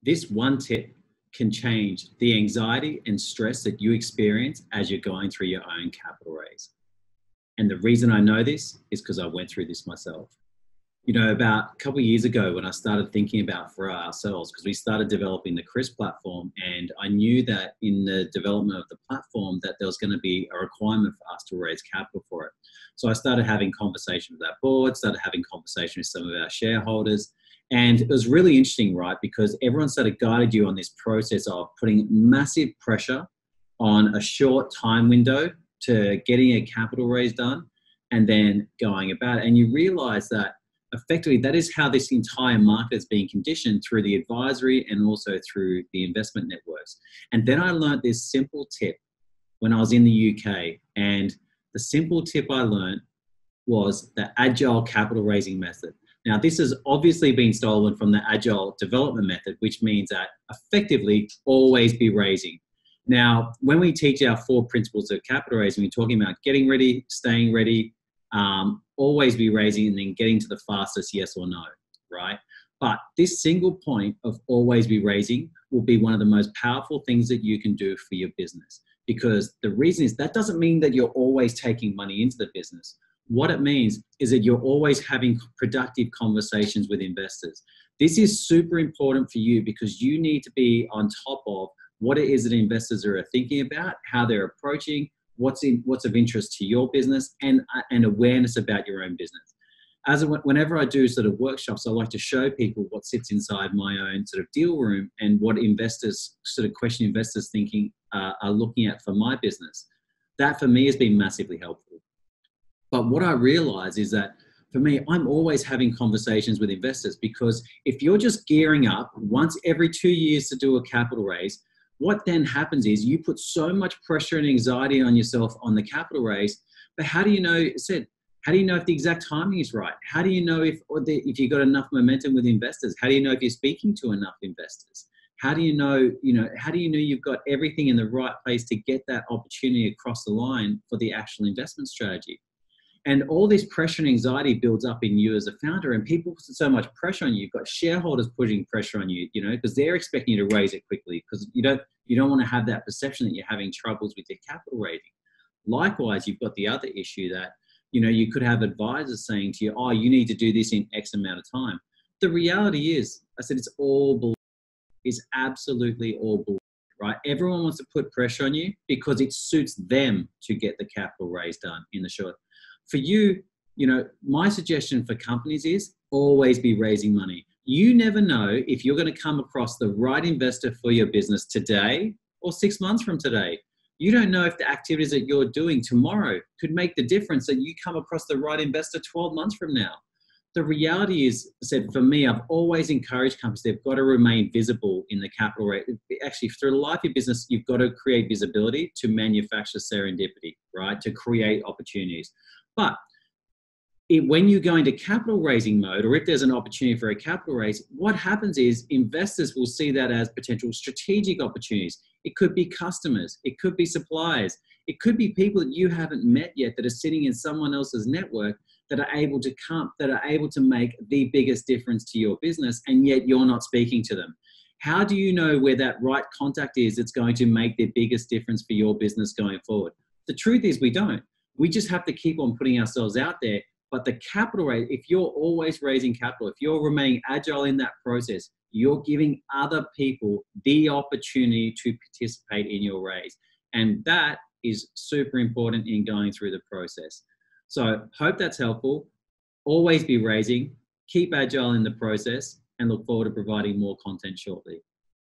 This one tip can change the anxiety and stress that you experience as you're going through your own capital raise. And the reason I know this is because I went through this myself. You know, about a couple of years ago when I started thinking about for ourselves, because we started developing the Chris platform, and I knew that in the development of the platform that there was going to be a requirement for us to raise capital for it. So I started having conversations with our board, started having conversations with some of our shareholders. And it was really interesting, right? Because everyone started guiding you on this process of putting massive pressure on a short time window to getting a capital raise done and then going about it. And you realize that effectively that is how this entire market is being conditioned through the advisory and also through the investment networks. And then I learned this simple tip when I was in the UK. And the simple tip I learned was the Agile capital raising method. Now, this has obviously been stolen from the Agile development method, which means that effectively always be raising. Now, when we teach our 4 principles of capital raising, we're talking about getting ready, staying ready, always be raising, and then getting to the fastest yes or no, right? But this single point of always be raising will be one of the most powerful things that you can do for your business. Because the reason is that doesn't mean that you're always taking money into the business. What it means is that you're always having productive conversations with investors. This is super important for you because you need to be on top of what it is that investors are thinking about, how they're approaching, what's of interest to your business, and awareness about your own business. Whenever I do sort of workshops, I like to show people what sits inside my own sort of deal room and what investors, sort of question investors thinking are looking at for my business. That for me has been massively helpful. But what I realize is that for me, I'm always having conversations with investors, because if you're just gearing up once every 2 years to do a capital raise, what then happens is you put so much pressure and anxiety on yourself on the capital raise. But how do you know, how do you know if the exact timing is right? How do you know if you've got enough momentum with investors? How do you know if you're speaking to enough investors? How do you know, how do you know you've got everything in the right place to get that opportunity across the line for the actual investment strategy? And all this pressure and anxiety builds up in you as a founder, and people put so much pressure on you. You've got shareholders putting pressure on you, because they're expecting you to raise it quickly, because you don't want to have that perception that you're having troubles with your capital raising. Likewise, you've got the other issue that, you could have advisors saying to you, oh, you need to do this in X amount of time. The reality is, I said, it's all bullshit. It's absolutely all bullshit, right? Everyone wants to put pressure on you because it suits them to get the capital raise done in the short. For you, my suggestion for companies is always be raising money. You never know if you're going to come across the right investor for your business today or 6 months from today. You don't know if the activities that you're doing tomorrow could make the difference that you come across the right investor 12 months from now. The reality is, for me, I've always encouraged companies, they've got to remain visible in the capital raise. Actually, through the life of your business, you've got to create visibility to manufacture serendipity, right? To create opportunities. But when you go into capital raising mode, or if there's an opportunity for a capital raise, what happens is investors will see that as potential strategic opportunities. It could be customers, it could be suppliers, it could be people that you haven't met yet that are sitting in someone else's network that are able to make the biggest difference to your business, and yet you're not speaking to them. How do you know where that right contact is that's going to make the biggest difference for your business going forward? The truth is we don't. We just have to keep on putting ourselves out there. But the capital raise, if you're always raising capital, if you're remaining agile in that process, you're giving other people the opportunity to participate in your raise. And that is super important in going through the process. So hope that's helpful. Always be raising, keep agile in the process, and look forward to providing more content shortly.